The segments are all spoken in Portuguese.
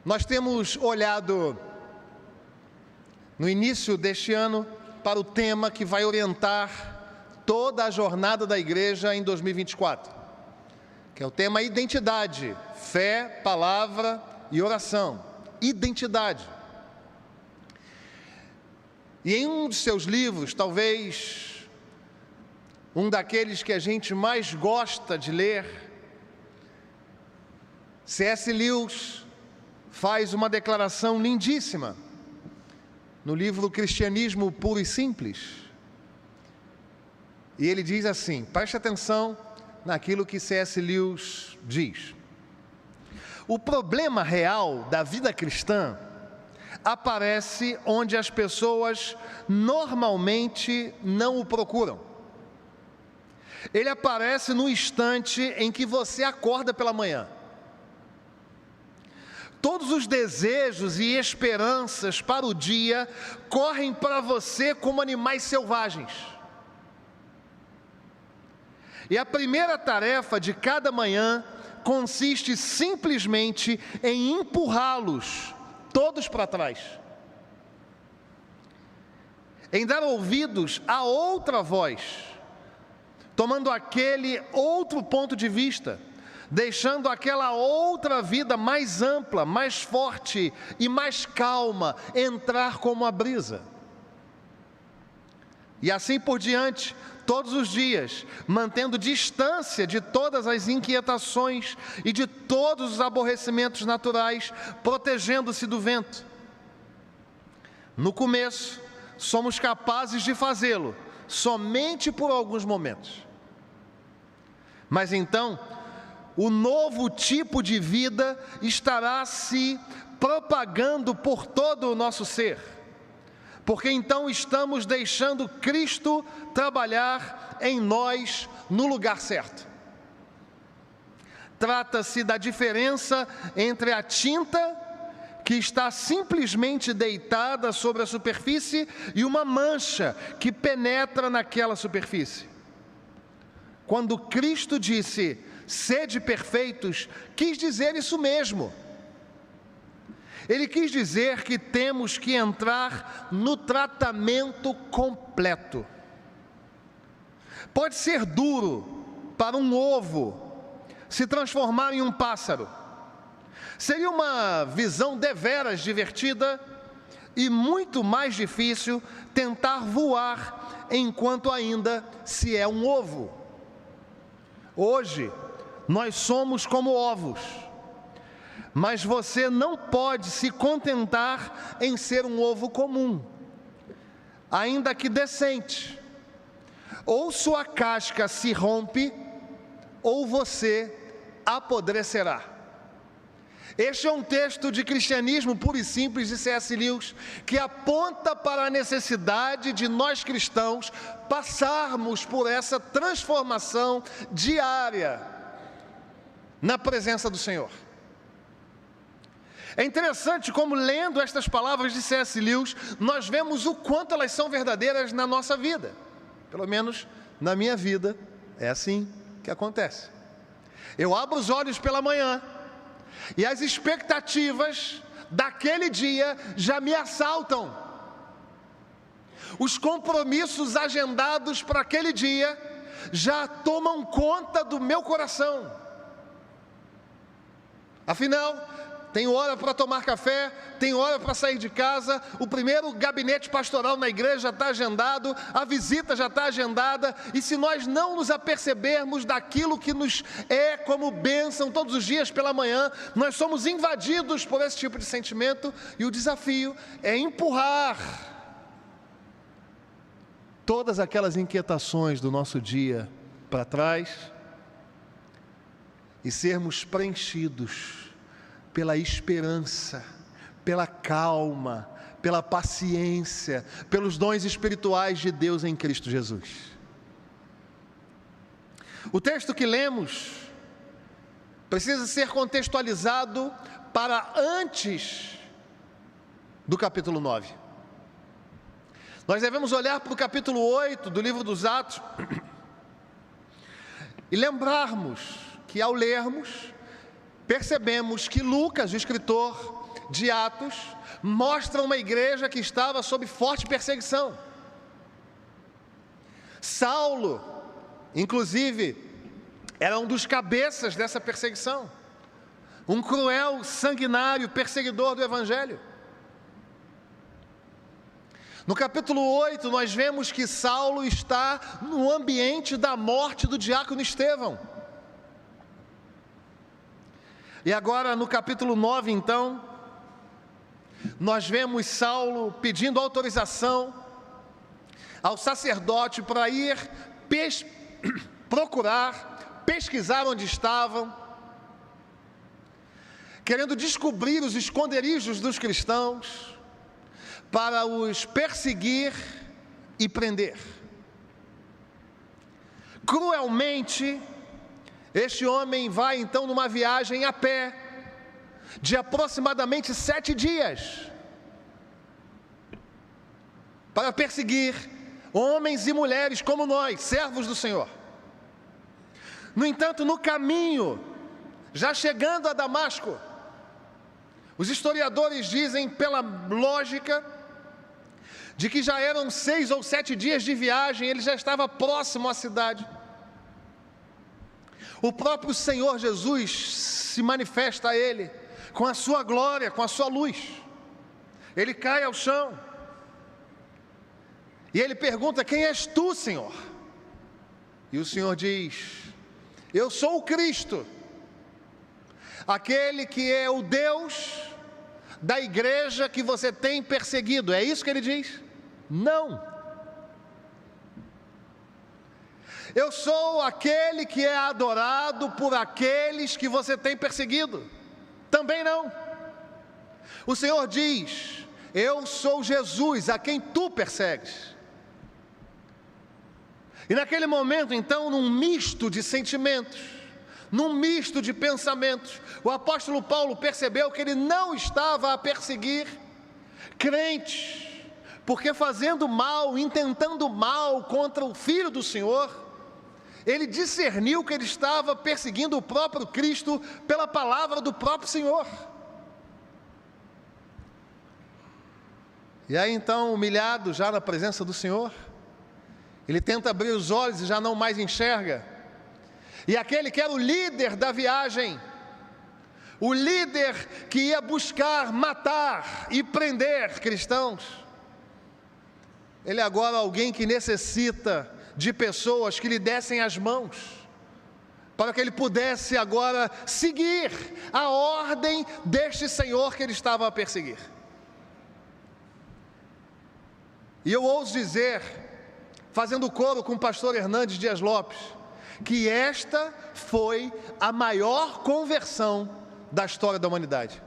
Nós temos olhado no início deste ano para o tema que vai orientar toda a jornada da igreja em 2024, que é o tema identidade, fé, palavra e oração. Identidade. E em um de seus livros, talvez um daqueles que a gente mais gosta de ler, C.S. Lewis faz uma declaração lindíssima no livro Cristianismo Puro e Simples. E ele diz assim, preste atenção naquilo que C.S. Lewis diz. O problema real da vida cristã aparece onde as pessoas normalmente não o procuram. Ele aparece no instante em que você acorda pela manhã. Todos os desejos e esperanças para o dia correm para você como animais selvagens. E a primeira tarefa de cada manhã consiste simplesmente em empurrá-los todos para trás, em dar ouvidos a outra voz, tomando aquele outro ponto de vista, deixando aquela outra vida mais ampla, mais forte e mais calma entrar como a brisa. E assim por diante, todos os dias, mantendo distância de todas as inquietações e de todos os aborrecimentos naturais, protegendo-se do vento. No começo, somos capazes de fazê-lo, somente por alguns momentos. Mas então, o novo tipo de vida estará se propagando por todo o nosso ser, porque então estamos deixando Cristo trabalhar em nós no lugar certo. Trata-se da diferença entre a tinta que está simplesmente deitada sobre a superfície e uma mancha que penetra naquela superfície. Quando Cristo disse: sede perfeitos, quis dizer isso mesmo. Ele quis dizer que temos que entrar no tratamento completo. Pode ser duro para um ovo se transformar em um pássaro. Seria uma visão deveras divertida e muito mais difícil tentar voar enquanto ainda se é um ovo. Hoje, nós somos como ovos, mas você não pode se contentar em ser um ovo comum, ainda que decente. Ou sua casca se rompe, ou você apodrecerá. Este é um texto de Cristianismo Puro e Simples de C.S. Lewis, que aponta para a necessidade de nós cristãos passarmos por essa transformação diária na presença do Senhor. É interessante como, lendo estas palavras de C.S. Lewis, nós vemos o quanto elas são verdadeiras na nossa vida. Pelo menos na minha vida, é assim que acontece. Eu abro os olhos pela manhã e as expectativas daquele dia já me assaltam. Os compromissos agendados para aquele dia já tomam conta do meu coração. Afinal, tem hora para tomar café, tem hora para sair de casa, o primeiro gabinete pastoral na igreja já está agendado, a visita já está agendada, e se nós não nos apercebermos daquilo que nos é como bênção todos os dias pela manhã, nós somos invadidos por esse tipo de sentimento, e o desafio é empurrar todas aquelas inquietações do nosso dia para trás e sermos preenchidos pela esperança, pela calma, pela paciência, pelos dons espirituais de Deus em Cristo Jesus. O texto que lemos precisa ser contextualizado para antes do capítulo 9. Nós devemos olhar para o capítulo 8 do livro dos Atos e lembrarmos que, ao lermos, percebemos que Lucas, o escritor, de Atos mostra uma igreja que estava sob forte perseguição. Saulo, inclusive, era um dos cabeças dessa perseguição, um cruel, sanguinário perseguidor do Evangelho. No capítulo 8, nós vemos que Saulo está no ambiente da morte do diácono Estevão. E agora, no capítulo 9, então, nós vemos Saulo pedindo autorização ao sacerdote para ir procurar, pesquisar onde estavam, querendo descobrir os esconderijos dos cristãos, para os perseguir e prender. Cruelmente, este homem vai então numa viagem a pé, de aproximadamente 7 dias, para perseguir homens e mulheres como nós, servos do Senhor. No entanto, no caminho, já chegando a Damasco, os historiadores dizem, pela lógica, de que já eram 6 ou 7 dias de viagem, ele já estava próximo à cidade. O próprio Senhor Jesus se manifesta a ele, com a sua glória, com a sua luz. Ele cai ao chão, e ele pergunta: quem és tu, Senhor? E o Senhor diz: eu sou o Cristo, aquele que é o Deus da igreja que você tem perseguido. É isso que ele diz? Não. Eu sou aquele que é adorado por aqueles que você tem perseguido. Também não. O Senhor diz: eu sou Jesus, a quem tu persegues. E naquele momento, então, num misto de sentimentos, num misto de pensamentos, o apóstolo Paulo percebeu que ele não estava a perseguir crentes, porque fazendo mal, intentando mal contra o Filho do Senhor, ele discerniu que ele estava perseguindo o próprio Cristo pela palavra do próprio Senhor. E aí então, humilhado já na presença do Senhor, ele tenta abrir os olhos e já não mais enxerga. E aquele que era o líder da viagem, o líder que ia buscar matar e prender cristãos, ele agora é alguém que necessita de pessoas que lhe dessem as mãos, para que ele pudesse agora seguir a ordem deste Senhor que ele estava a perseguir. E eu ouso dizer, fazendo coro com o pastor Hernandes Dias Lopes, que esta foi a maior conversão da história da humanidade.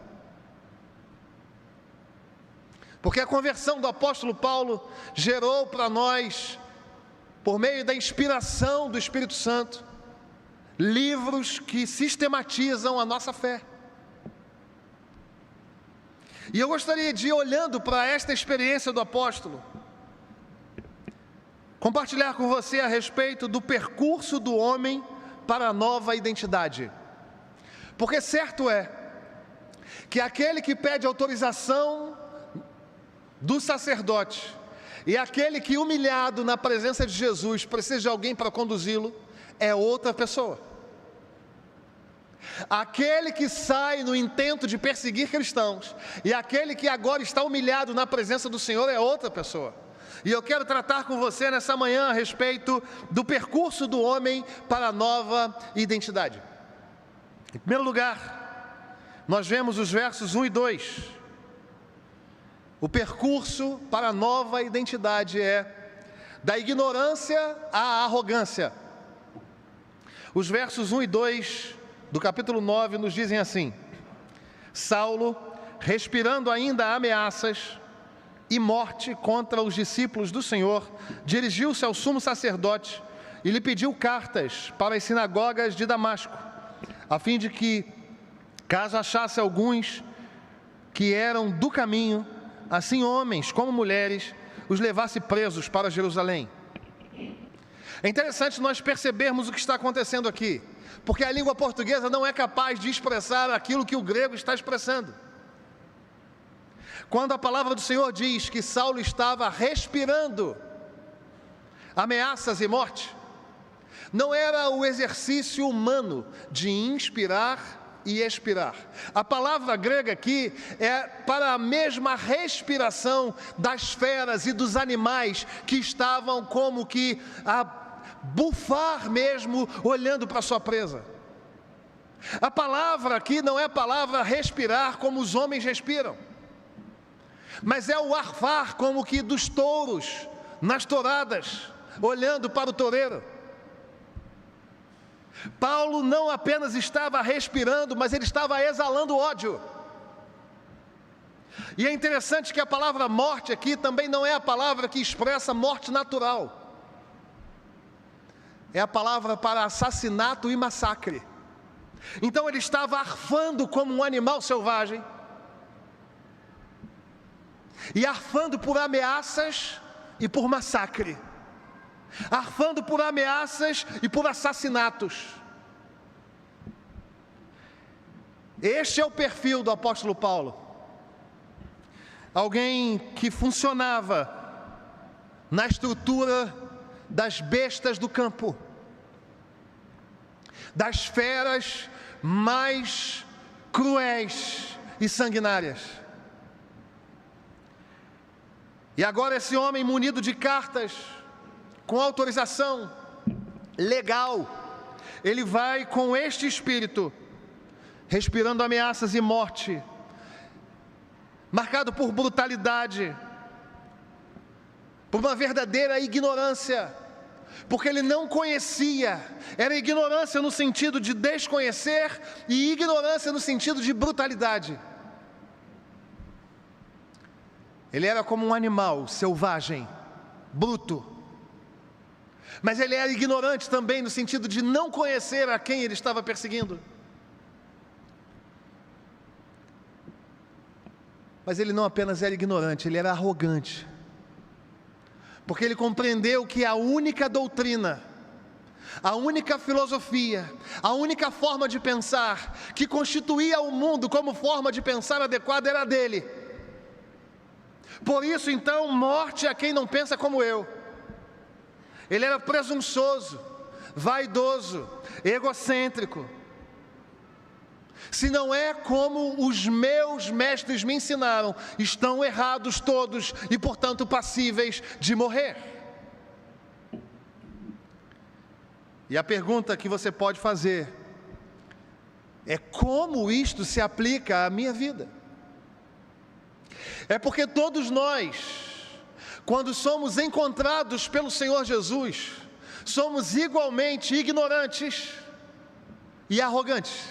Porque a conversão do apóstolo Paulo gerou para nós, por meio da inspiração do Espírito Santo, livros que sistematizam a nossa fé. E eu gostaria de, olhando para esta experiência do apóstolo, compartilhar com você a respeito do percurso do homem para a nova identidade. Porque certo é que aquele que pede autorização do sacerdote e aquele que, humilhado na presença de Jesus, precisa de alguém para conduzi-lo, é outra pessoa. Aquele que sai no intento de perseguir cristãos e aquele que agora está humilhado na presença do Senhor é outra pessoa. E eu quero tratar com você nessa manhã a respeito do percurso do homem para a nova identidade. Em primeiro lugar, nós vemos os versos 1 e 2. O percurso para a nova identidade é da ignorância à arrogância. Os versos 1 e 2 do capítulo 9 nos dizem assim: Saulo, respirando ainda ameaças e morte contra os discípulos do Senhor, dirigiu-se ao sumo sacerdote e lhe pediu cartas para as sinagogas de Damasco, a fim de que, caso achasse alguns que eram do caminho, assim homens como mulheres, os levasse presos para Jerusalém. É interessante nós percebermos o que está acontecendo aqui, porque a língua portuguesa não é capaz de expressar aquilo que o grego está expressando. Quando a palavra do Senhor diz que Saulo estava respirando ameaças e morte, não era o exercício humano de inspirar e expirar. A palavra grega aqui é para a mesma respiração das feras e dos animais que estavam como que a bufar mesmo, olhando para a sua presa. A palavra aqui não é a palavra respirar como os homens respiram, mas é o arfar como que dos touros nas touradas, olhando para o toureiro. Paulo não apenas estava respirando, mas ele estava exalando ódio. E é interessante que a palavra morte aqui também não é a palavra que expressa morte natural. É a palavra para assassinato e massacre. Então ele estava arfando como um animal selvagem, e arfando por ameaças e por massacre, arfando por ameaças e por assassinatos. Este é o perfil do apóstolo Paulo. Alguém que funcionava na estrutura das bestas do campo, das feras mais cruéis e sanguinárias. E agora esse homem munido de cartas, com autorização legal, ele vai com este espírito, respirando ameaças e morte, marcado por brutalidade, por uma verdadeira ignorância, porque ele não conhecia. Era ignorância no sentido de desconhecer e ignorância no sentido de brutalidade. Ele era como um animal selvagem, bruto, mas ele era ignorante também no sentido de não conhecer a quem ele estava perseguindo. Mas ele não apenas era ignorante, ele era arrogante, porque ele compreendeu que a única doutrina, a única filosofia, a única forma de pensar que constituía o mundo como forma de pensar adequada era a dele. Por isso, então, morte a quem não pensa como eu. Ele era presunçoso, vaidoso, egocêntrico. Se não é como os meus mestres me ensinaram, estão errados todos e, portanto, passíveis de morrer. E a pergunta que você pode fazer é: como isto se aplica à minha vida? É porque todos nós, quando somos encontrados pelo Senhor Jesus, somos igualmente ignorantes e arrogantes.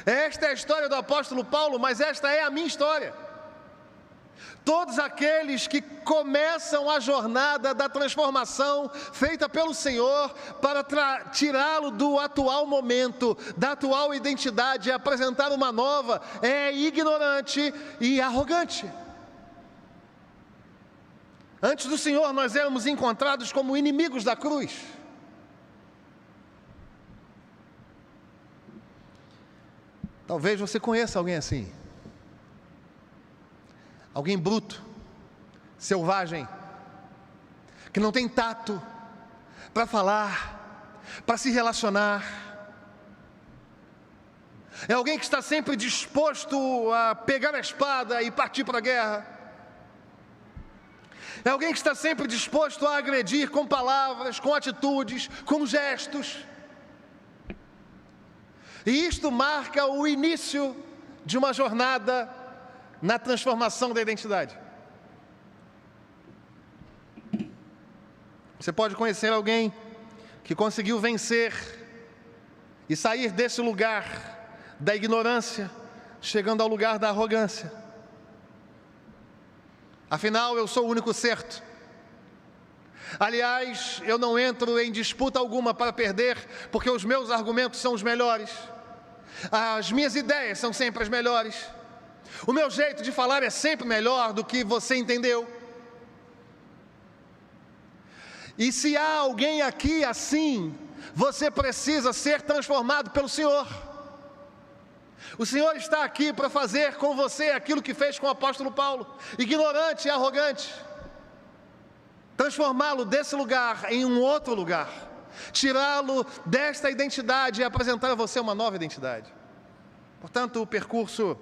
Esta é a história do apóstolo Paulo, mas esta é a minha história. Todos aqueles que começam a jornada da transformação feita pelo Senhor para tirá-lo do atual momento, da atual identidade e apresentar uma nova, é ignorante e arrogante. Antes do Senhor nós éramos encontrados como inimigos da cruz. Talvez você conheça alguém assim. Alguém bruto, selvagem, que não tem tato para falar, para se relacionar. É alguém que está sempre disposto a pegar a espada e partir para a guerra. É alguém que está sempre disposto a agredir com palavras, com atitudes, com gestos. E isto marca o início de uma jornada na transformação da identidade. Você pode conhecer alguém que conseguiu vencer e sair desse lugar da ignorância, chegando ao lugar da arrogância. Afinal, eu sou o único certo. Aliás, eu não entro em disputa alguma para perder, porque os meus argumentos são os melhores. As minhas ideias são sempre as melhores. O meu jeito de falar é sempre melhor do que você entendeu. E se há alguém aqui assim, você precisa ser transformado pelo Senhor. O Senhor está aqui para fazer com você aquilo que fez com o apóstolo Paulo, ignorante e arrogante, transformá-lo desse lugar em um outro lugar, tirá-lo desta identidade e apresentar a você uma nova identidade. Portanto, o percurso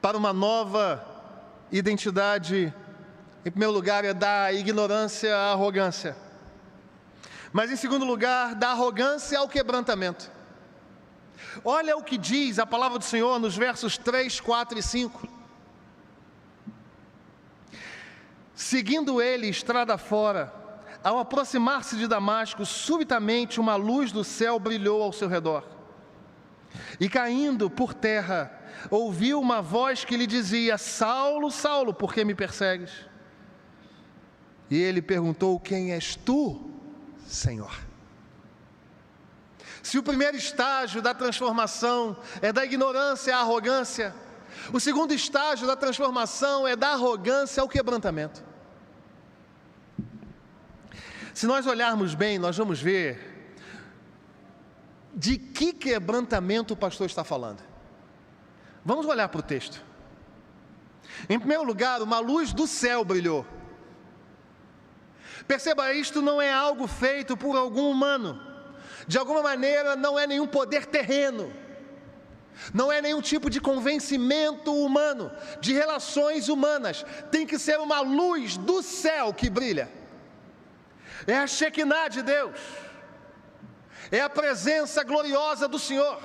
para uma nova identidade, em primeiro lugar, é da ignorância à arrogância. Mas, em segundo lugar, da arrogância ao quebrantamento. Olha o que diz a palavra do Senhor nos versos 3, 4 e 5. Seguindo ele estrada fora, ao aproximar-se de Damasco, subitamente uma luz do céu brilhou ao seu redor. E caindo por terra, ouviu uma voz que lhe dizia: Saulo, Saulo, por que me persegues? E ele perguntou: quem és tu, Senhor? Se o primeiro estágio da transformação é da ignorância à arrogância, o segundo estágio da transformação é da arrogância ao quebrantamento. Se nós olharmos bem, nós vamos ver de que quebrantamento o pastor está falando. Vamos olhar para o texto. Em primeiro lugar, uma luz do céu brilhou. Perceba, isto não é algo feito por algum humano. De alguma maneira, não é nenhum poder terreno. Não é nenhum tipo de convencimento humano, de relações humanas. Tem que ser uma luz do céu que brilha. É a Shekinah de Deus. É a presença gloriosa do Senhor.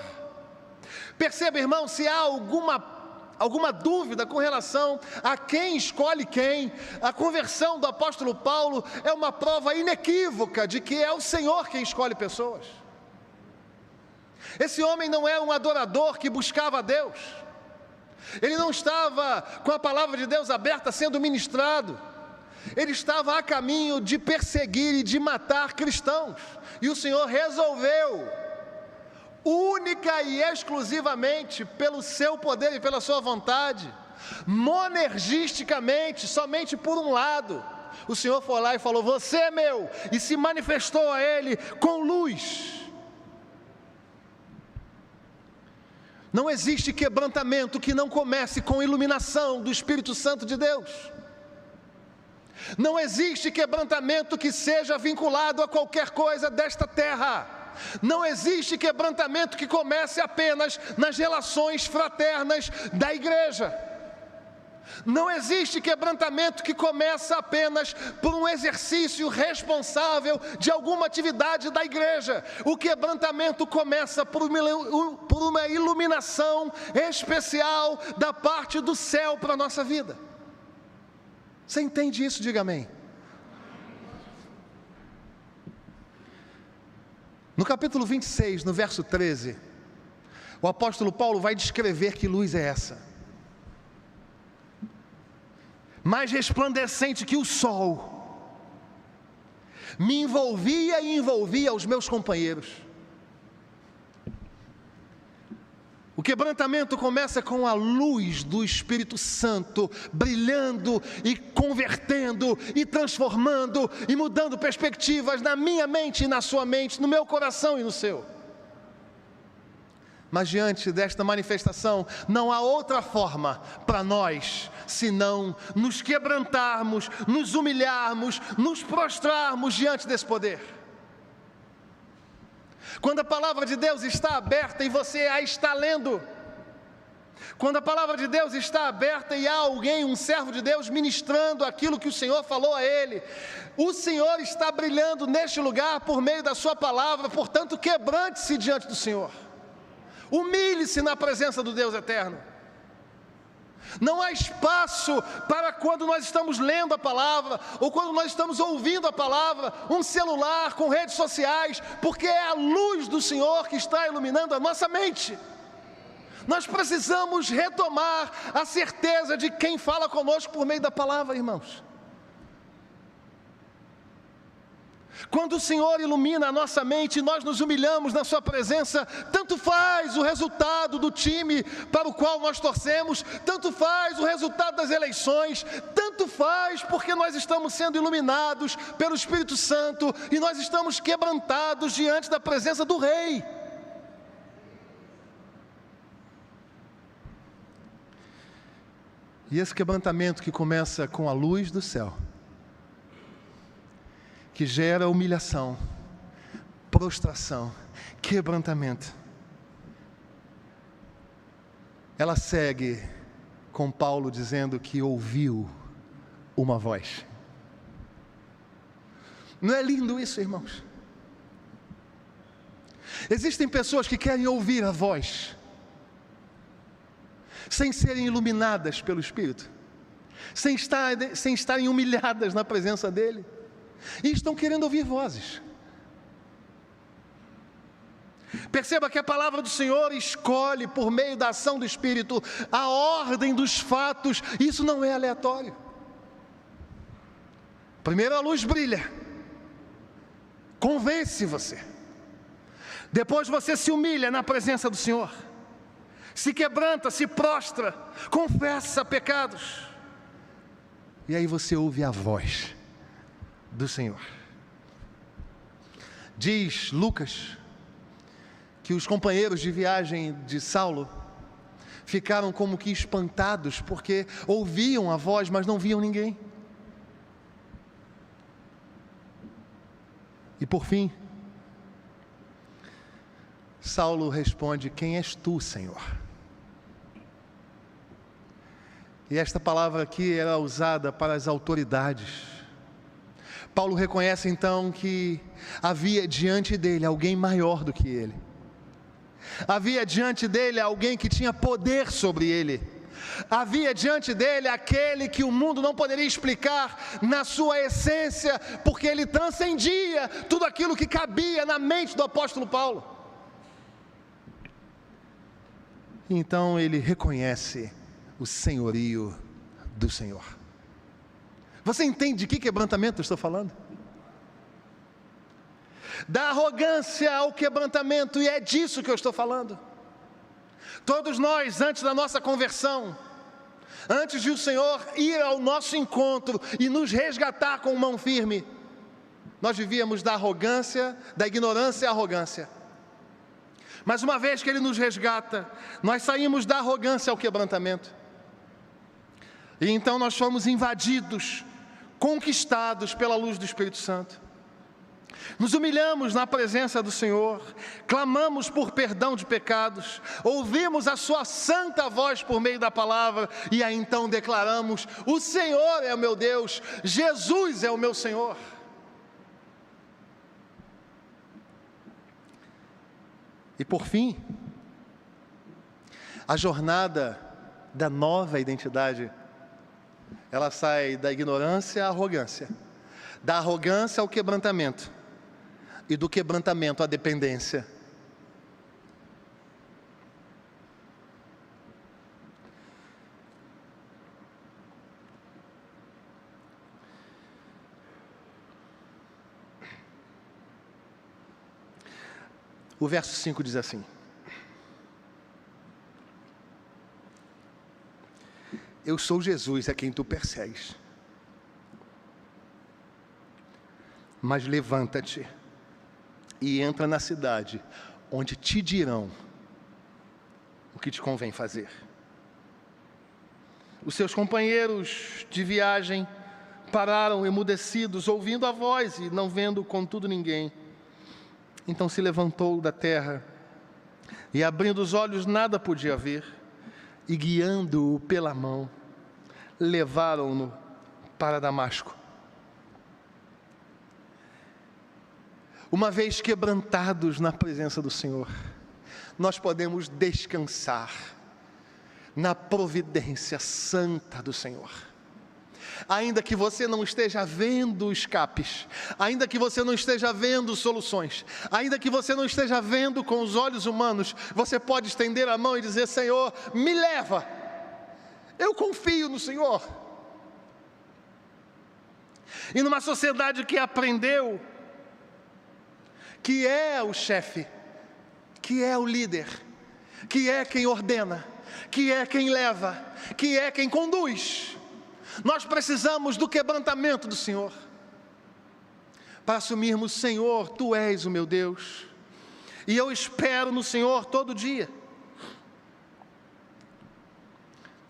Perceba, irmão, se há alguma dúvida com relação a quem escolhe quem, a conversão do apóstolo Paulo é uma prova inequívoca de que é o Senhor quem escolhe pessoas. Esse homem não é um adorador que buscava a Deus. Ele não estava com a palavra de Deus aberta sendo ministrado. Ele estava a caminho de perseguir e de matar cristãos. E o Senhor resolveu, única e exclusivamente pelo seu poder e pela sua vontade, monergisticamente, somente por um lado, o Senhor foi lá e falou: você é meu, e se manifestou a ele com luz. Não existe quebrantamento que não comece com iluminação do Espírito Santo de Deus. Não existe quebrantamento que seja vinculado a qualquer coisa desta terra. Não existe quebrantamento que comece apenas nas relações fraternas da igreja. Não existe quebrantamento que começa apenas por um exercício responsável de alguma atividade da igreja. O quebrantamento começa por uma iluminação especial da parte do céu para a nossa vida. Você entende isso? Diga amém. No capítulo 26, no verso 13, o apóstolo Paulo vai descrever que luz é essa. Mais resplandecente que o sol, me envolvia e envolvia os meus companheiros. O quebrantamento começa com a luz do Espírito Santo brilhando e convertendo e transformando e mudando perspectivas na minha mente e na sua mente, no meu coração e no seu. Mas diante desta manifestação, não há outra forma para nós, senão nos quebrantarmos, nos humilharmos, nos prostrarmos diante desse poder. Quando a palavra de Deus está aberta e você a está lendo, quando a palavra de Deus está aberta e há alguém, um servo de Deus, ministrando aquilo que o Senhor falou a ele, o Senhor está brilhando neste lugar por meio da sua palavra. Portanto, quebrante-se diante do Senhor, humilhe-se na presença do Deus eterno. Não há espaço para, quando nós estamos lendo a palavra, ou quando nós estamos ouvindo a palavra, um celular com redes sociais, porque é a luz do Senhor que está iluminando a nossa mente. Nós precisamos retomar a certeza de quem fala conosco por meio da palavra, irmãos. Quando o Senhor ilumina a nossa mente e nós nos humilhamos na sua presença, tanto faz o resultado do time para o qual nós torcemos, tanto faz o resultado das eleições, tanto faz porque nós estamos sendo iluminados pelo Espírito Santo e nós estamos quebrantados diante da presença do Rei. E esse quebrantamento que começa com a luz do céu, que gera humilhação, prostração, quebrantamento, ela segue com Paulo dizendo que ouviu uma voz. Não é lindo isso, irmãos? Existem pessoas que querem ouvir a voz, sem serem iluminadas pelo Espírito, sem estarem humilhadas na presença dEle, e estão querendo ouvir vozes. Perceba que a palavra do Senhor escolhe, por meio da ação do Espírito, a ordem dos fatos. Isso não é aleatório. Primeiro a luz brilha, convence você. Depois você se humilha na presença do Senhor, se quebranta, se prostra, confessa pecados, e aí você ouve a voz do Senhor. Diz Lucas que os companheiros de viagem de Saulo ficaram como que espantados, porque ouviam a voz, mas não viam ninguém. E por fim, Saulo responde: quem és tu, Senhor? E esta palavra aqui era usada para as autoridades. Paulo reconhece então que havia diante dele alguém maior do que ele. Havia diante dele alguém que tinha poder sobre ele. Havia diante dele aquele que o mundo não poderia explicar na sua essência, porque ele transcendia tudo aquilo que cabia na mente do apóstolo Paulo. Então ele reconhece o senhorio do Senhor. Você entende de que quebrantamento eu estou falando? Da arrogância ao quebrantamento, e é disso que eu estou falando. Todos nós, antes da nossa conversão, antes de o Senhor ir ao nosso encontro e nos resgatar com mão firme, nós vivíamos da arrogância, da ignorância à arrogância. Mas uma vez que Ele nos resgata, nós saímos da arrogância ao quebrantamento. E então nós fomos invadidos, conquistados pela luz do Espírito Santo. Nos humilhamos na presença do Senhor, clamamos por perdão de pecados, ouvimos a sua santa voz por meio da palavra, e aí então declaramos: o Senhor é o meu Deus, Jesus é o meu Senhor. E por fim, a jornada da nova identidade, ela sai da ignorância à arrogância, da arrogância ao quebrantamento, e do quebrantamento à dependência. O verso 5 diz assim: eu sou Jesus a quem tu persegues, mas levanta-te e entra na cidade, onde te dirão o que te convém fazer. Os seus companheiros de viagem pararam emudecidos, ouvindo a voz e não vendo contudo ninguém. Então se levantou da terra, e abrindo os olhos nada podia ver, e guiando-o pela mão, levaram-no para Damasco. Uma vez quebrantados na presença do Senhor, nós podemos descansar na providência santa do Senhor. Ainda que você não esteja vendo escapes, ainda que você não esteja vendo soluções, ainda que você não esteja vendo com os olhos humanos, você pode estender a mão e dizer: Senhor, me leva, eu confio no Senhor. E numa sociedade que aprendeu que é o chefe, que é o líder, que é quem ordena, que é quem leva, que é quem conduz, nós precisamos do quebrantamento do Senhor, para assumirmos: Senhor, Tu és o meu Deus, e eu espero no Senhor todo dia.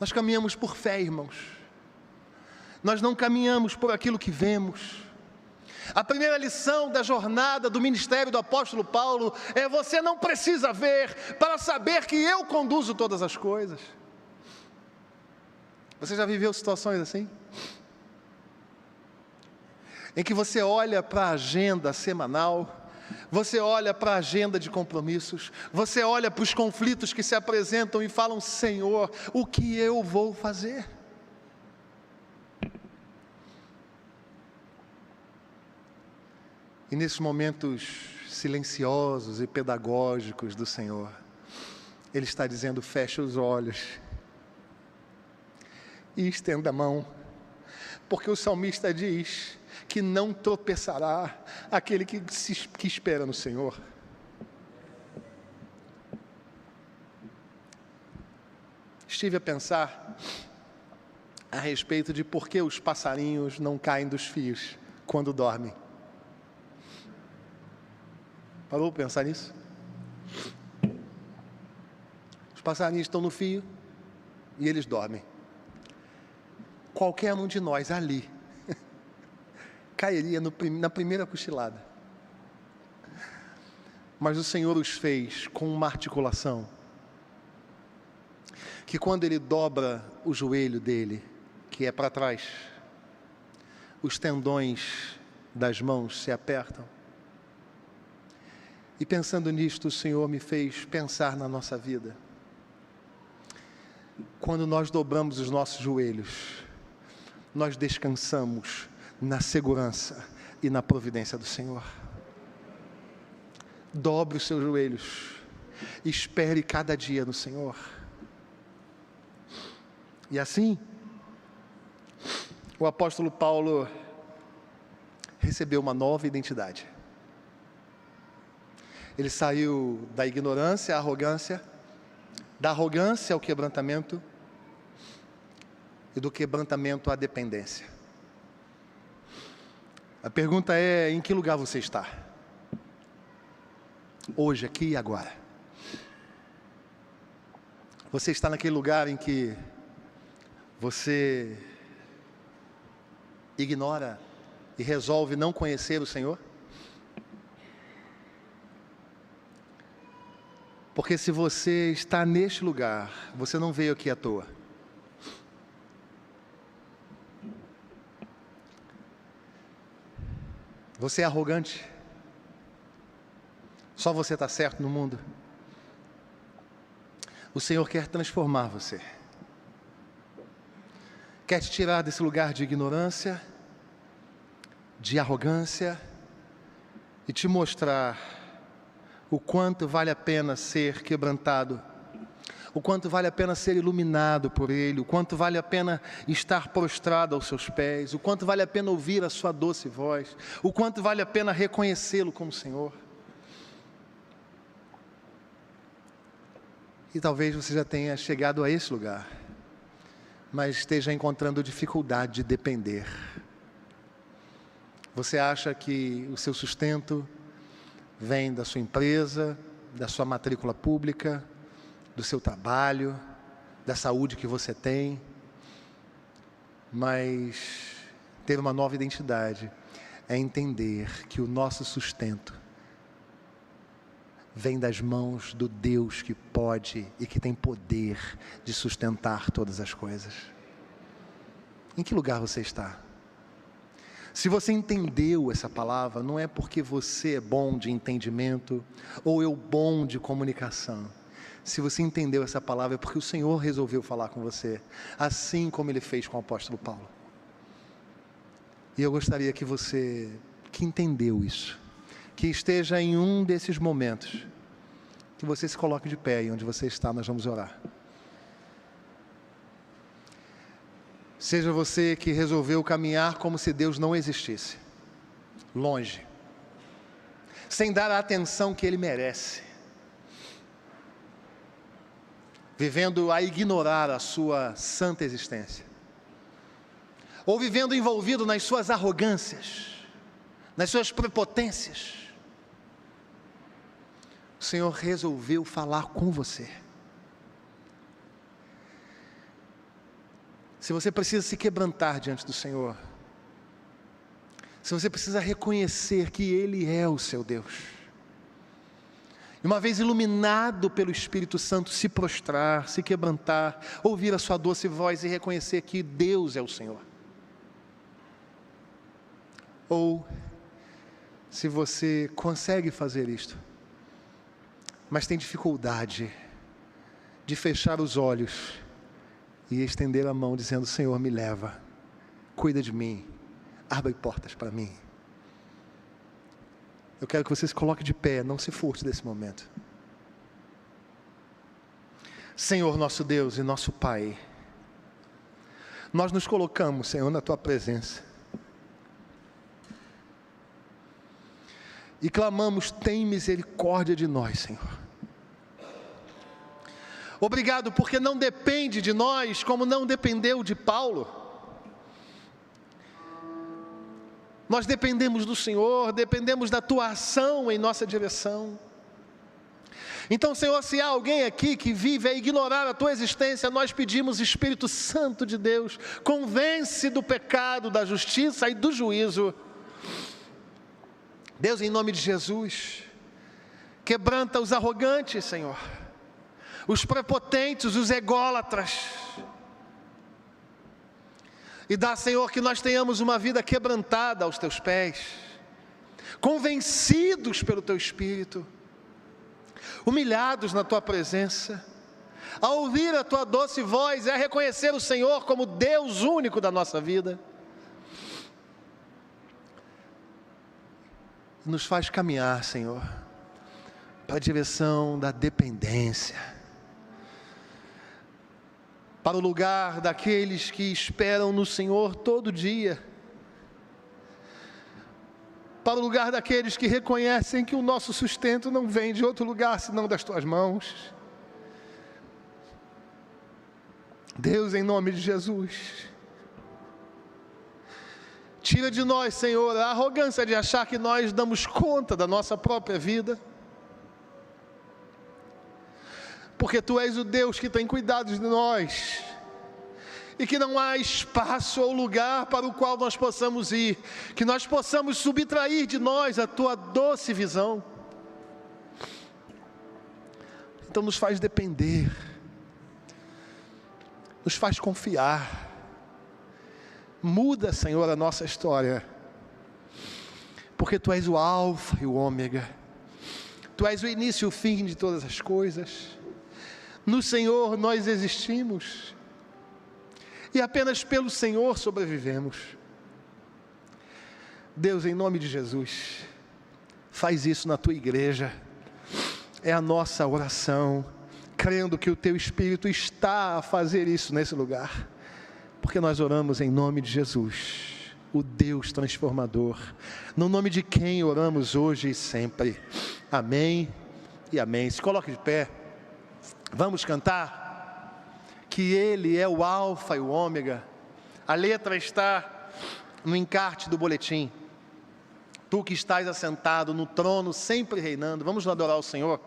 Nós caminhamos por fé, irmãos. Nós não caminhamos por aquilo que vemos. A primeira lição da jornada do ministério do apóstolo Paulo é: você não precisa ver para saber que eu conduzo todas as coisas. Você já viveu situações assim? Em que você olha para a agenda semanal, você olha para a agenda de compromissos, você olha para os conflitos que se apresentam e falam: Senhor, o que eu vou fazer? E nesses momentos silenciosos e pedagógicos do Senhor, Ele está dizendo: feche os olhos e estenda a mão, porque o salmista diz que não tropeçará aquele que espera no Senhor. Estive a pensar a respeito de por que os passarinhos não caem dos fios quando dormem. Parou para pensar nisso? Os passarinhos estão no fio e eles dormem. Qualquer um de nós ali cairia na primeira cochilada. Mas o Senhor os fez com uma articulação que, quando Ele dobra o joelho dele, que é para trás, os tendões das mãos se apertam. E pensando nisto, o Senhor me fez pensar na nossa vida. Quando nós dobramos os nossos joelhos, nós descansamos na segurança e na providência do Senhor. Dobre os seus joelhos, espere cada dia no Senhor. E assim, o apóstolo Paulo recebeu uma nova identidade. Ele saiu da ignorância à arrogância, da arrogância ao quebrantamento e do quebrantamento à dependência. A pergunta é: em que lugar você está? Hoje, aqui e agora. Você está naquele lugar em que você ignora e resolve não conhecer o Senhor? Porque se você está neste lugar, você não veio aqui à toa. Você é arrogante? Só você está certo no mundo? O Senhor quer transformar você. Quer te tirar desse lugar de ignorância, de arrogância, e te mostrar o quanto vale a pena ser quebrantado, o quanto vale a pena ser iluminado por Ele, o quanto vale a pena estar prostrado aos seus pés, o quanto vale a pena ouvir a sua doce voz, o quanto vale a pena reconhecê-lo como Senhor. E talvez você já tenha chegado a esse lugar, mas esteja encontrando dificuldade de depender. Você acha que o seu sustento vem da sua empresa, da sua matrícula pública, do seu trabalho, da saúde que você tem, mas ter uma nova identidade é entender que o nosso sustento vem das mãos do Deus que pode e que tem poder de sustentar todas as coisas. Em que lugar você está? Se você entendeu essa palavra, não é porque você é bom de entendimento ou eu bom de comunicação. Se você entendeu essa palavra, é porque o Senhor resolveu falar com você, assim como Ele fez com o apóstolo Paulo. E eu gostaria que você, que entendeu isso, que esteja em um desses momentos, que você se coloque de pé e onde você está, nós vamos orar. Seja você que resolveu caminhar como se Deus não existisse, longe, sem dar a atenção que Ele merece, vivendo a ignorar a sua santa existência, ou vivendo envolvido nas suas arrogâncias, nas suas prepotências. O Senhor resolveu falar com você. se você precisa se quebrantar diante do Senhor, se você precisa reconhecer que Ele é o seu Deus, e uma vez iluminado pelo Espírito Santo, se prostrar, se quebrantar, ouvir a sua doce voz e reconhecer que Deus é o Senhor. Ou, se você consegue fazer isto, mas tem dificuldade de fechar os olhos e estender a mão dizendo: Senhor, me leva, cuida de mim, abre portas para mim. Eu quero que você se coloque de pé, não se furte desse momento. Senhor nosso Deus e nosso Pai, nós nos colocamos, Senhor, na Tua presença e clamamos: tem misericórdia de nós, Senhor. Obrigado, porque não depende de nós, como não dependeu de Paulo. Nós dependemos do Senhor, dependemos da Tua ação em nossa direção. Então, Senhor, se há alguém aqui que vive a ignorar a Tua existência, nós pedimos: Espírito Santo de Deus, convence do pecado, da justiça e do juízo. Deus, em nome de Jesus, quebranta os arrogantes, Senhor, os prepotentes, os ególatras, e dá, Senhor, que nós tenhamos uma vida quebrantada aos Teus pés, convencidos pelo Teu Espírito, humilhados na Tua presença, a ouvir a Tua doce voz e a reconhecer o Senhor como Deus único da nossa vida. Nos faz caminhar, Senhor, para a direção da dependência, para o lugar daqueles que esperam no Senhor todo dia, para o lugar daqueles que reconhecem que o nosso sustento não vem de outro lugar senão das Tuas mãos. Deus, em nome de Jesus, tira de nós, Senhor, a arrogância de achar que nós damos conta da nossa própria vida, porque Tu és o Deus que tem cuidado de nós, e que não há espaço ou lugar para o qual nós possamos ir, que nós possamos subtrair de nós a Tua doce visão. Então nos faz depender, nos faz confiar. Muda, Senhor, a nossa história, porque Tu és o Alfa e o Ômega, Tu és o início e o fim de todas as coisas. No Senhor nós existimos, e apenas pelo Senhor sobrevivemos. Deus, em nome de Jesus, faz isso na Tua igreja, é a nossa oração, crendo que o Teu Espírito está a fazer isso nesse lugar, porque nós oramos em nome de Jesus, o Deus transformador, no nome de quem oramos hoje e sempre. Amém e amém. Se coloque de pé, vamos cantar que Ele é o Alfa e o Ômega. A letra está no encarte do boletim. Tu que estás assentado no trono, sempre reinando. Vamos adorar o Senhor.